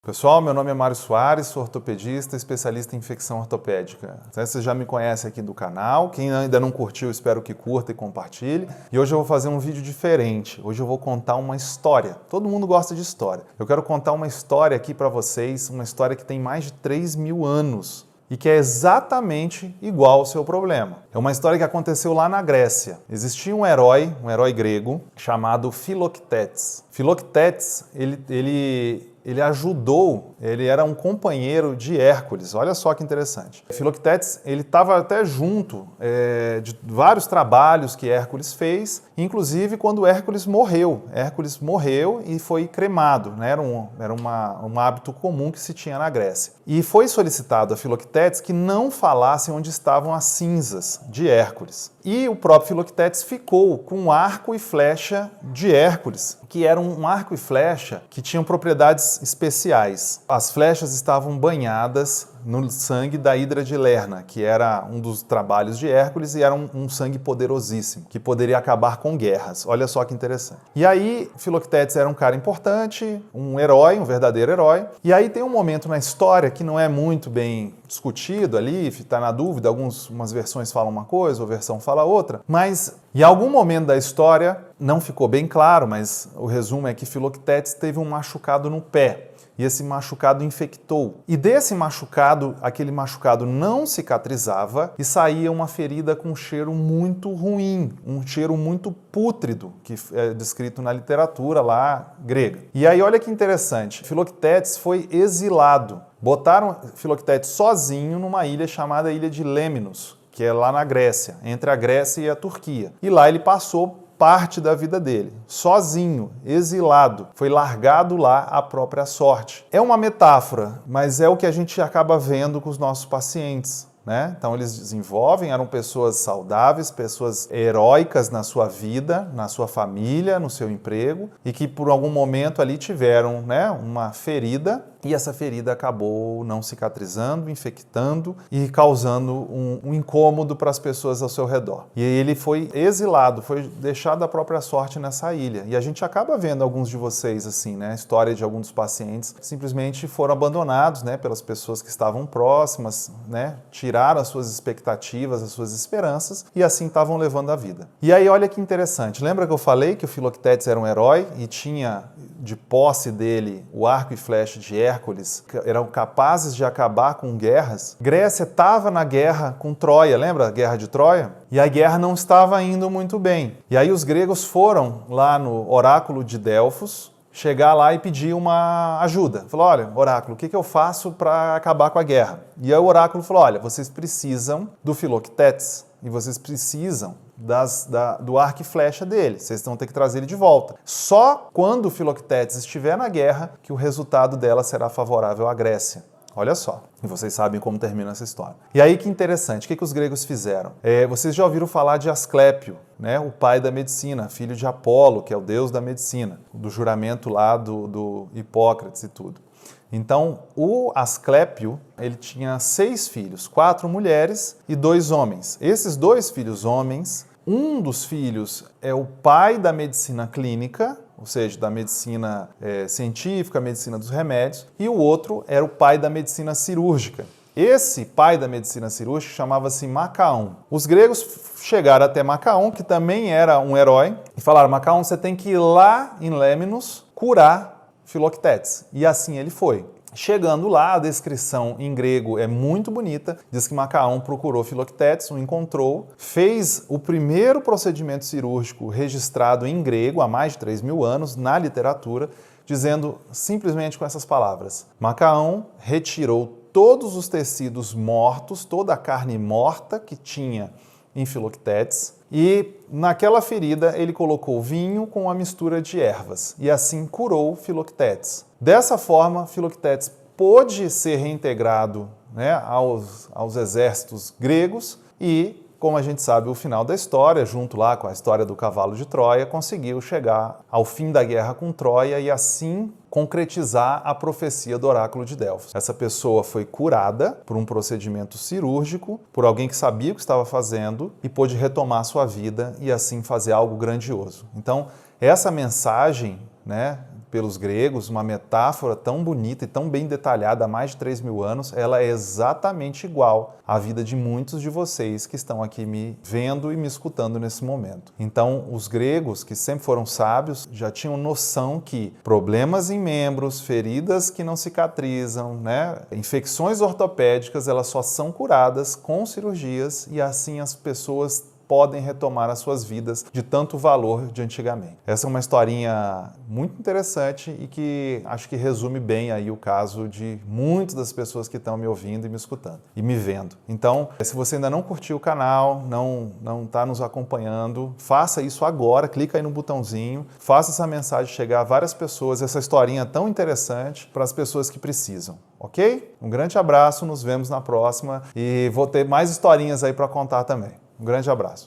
Pessoal, meu nome é Mário Soares, sou ortopedista, especialista em infecção ortopédica. Você já me conhece aqui do canal, quem ainda não curtiu, espero que curta e compartilhe. E hoje eu vou fazer um vídeo diferente, hoje eu vou contar uma história. Todo mundo gosta de história. Eu quero contar uma história aqui para vocês, uma história que tem mais de 3.000 anos e que é exatamente igual ao seu problema. É uma história que aconteceu lá na Grécia. Existia um herói grego, chamado Filoctetes. Filoctetes, ele ajudou, ele era um companheiro de Hércules, olha só que interessante. Filoctetes, ele estava até junto de vários trabalhos que Hércules fez, inclusive quando Hércules morreu e foi cremado, né? Era um hábito comum que se tinha na Grécia. E foi solicitado a Filoctetes que não falasse onde estavam as cinzas de Hércules. E o próprio Filoctetes ficou com o arco e flecha de Hércules, que era um arco e flecha que tinham propriedades especiais. As flechas estavam banhadas no sangue da Hidra de Lerna, que era um dos trabalhos de Hércules e era um sangue poderosíssimo, que poderia acabar com guerras. Olha só que interessante. E aí, Filoctetes era um cara importante, um herói, um verdadeiro herói. E aí tem um momento na história que não é muito bem discutido ali, está na dúvida, umas versões falam uma coisa, outra versão fala outra, mas em algum momento da história, não ficou bem claro, mas o resumo é que Filoctetes teve um machucado no pé. E esse machucado infectou. E desse machucado, aquele machucado não cicatrizava e saía uma ferida com um cheiro muito ruim, um cheiro muito pútrido, que é descrito na literatura lá grega. E aí olha que interessante, Filoctetes foi exilado. Botaram Filoctetes sozinho numa ilha chamada Ilha de Lemnos, que é lá na Grécia, entre a Grécia e a Turquia. E lá ele passou parte da vida dele, sozinho, exilado, foi largado lá à própria sorte. É uma metáfora, mas é o que a gente acaba vendo com os nossos pacientes, né? Então eles desenvolvem, eram pessoas saudáveis, pessoas heróicas na sua vida, na sua família, no seu emprego, e que por algum momento ali tiveram, né, uma ferida, e essa ferida acabou não cicatrizando, infectando e causando um incômodo para as pessoas ao seu redor. E ele foi exilado, foi deixado à própria sorte nessa ilha. E a gente acaba vendo alguns de vocês assim, né? A história de alguns dos pacientes que simplesmente foram abandonados, né, pelas pessoas que estavam próximas, né? Tiraram as suas expectativas, as suas esperanças e assim estavam levando a vida. E aí olha que interessante, lembra que eu falei que o Filoctetes era um herói e tinha de posse dele o arco e flecha de Hércules, que eram capazes de acabar com guerras? Grécia estava na guerra com Troia, lembra a guerra de Troia? E a guerra não estava indo muito bem. E aí os gregos foram lá no oráculo de Delfos, chegar lá e pedir uma ajuda. Falou, olha, oráculo, o que eu faço para acabar com a guerra? E aí o oráculo falou, olha, vocês precisam do Filoctetes e vocês precisam do arco e flecha dele. Vocês vão ter que trazer ele de volta. Só quando o Filoctetes estiver na guerra que o resultado dela será favorável à Grécia. Olha só. E vocês sabem como termina essa história. E aí que interessante, o que os gregos fizeram? Vocês já ouviram falar de Asclépio, né? O pai da medicina, filho de Apolo, que é o deus da medicina, do juramento lá do Hipócrates e tudo. Então, o Asclépio, ele tinha 6 filhos, 4 mulheres e 2 homens. Esses 2 filhos homens, um dos filhos é o pai da medicina clínica, ou seja, da medicina científica, medicina dos remédios, e o outro era o pai da medicina cirúrgica. Esse pai da medicina cirúrgica chamava-se Macaon. Os gregos chegaram até Macaon, que também era um herói, e falaram, Macaon, você tem que ir lá em Lemnos curar Filoctetes. E assim ele foi. Chegando lá, a descrição em grego é muito bonita. Diz que Macaon procurou Filoctetes, o encontrou, fez o primeiro procedimento cirúrgico registrado em grego há mais de 3.000 anos na literatura, dizendo simplesmente com essas palavras. Macaon retirou todos os tecidos mortos, toda a carne morta que tinha em Filoctetes, e naquela ferida ele colocou vinho com a mistura de ervas e assim curou Filoctetes. Dessa forma, Filoctetes pôde ser reintegrado, né, aos exércitos gregos e, como a gente sabe, o final da história, junto lá com a história do cavalo de Troia, conseguiu chegar ao fim da guerra com Troia e assim concretizar a profecia do oráculo de Delfos. Essa pessoa foi curada por um procedimento cirúrgico, por alguém que sabia o que estava fazendo e pôde retomar sua vida e assim fazer algo grandioso. Então, essa mensagem, né, pelos gregos, uma metáfora tão bonita e tão bem detalhada há mais de 3.000 anos, ela é exatamente igual à vida de muitos de vocês que estão aqui me vendo e me escutando nesse momento. Então, os gregos, que sempre foram sábios, já tinham noção que problemas em membros, feridas que não cicatrizam, né? Infecções ortopédicas, elas só são curadas com cirurgias e assim as pessoas podem retomar as suas vidas de tanto valor de antigamente. Essa é uma historinha muito interessante e que acho que resume bem aí o caso de muitas das pessoas que estão me ouvindo e me escutando e me vendo. Então, se você ainda não curtiu o canal, não está nos acompanhando, faça isso agora, clica aí no botãozinho, faça essa mensagem chegar a várias pessoas, essa historinha tão interessante para as pessoas que precisam. Ok? Um grande abraço, nos vemos na próxima e vou ter mais historinhas aí para contar também. Um grande abraço.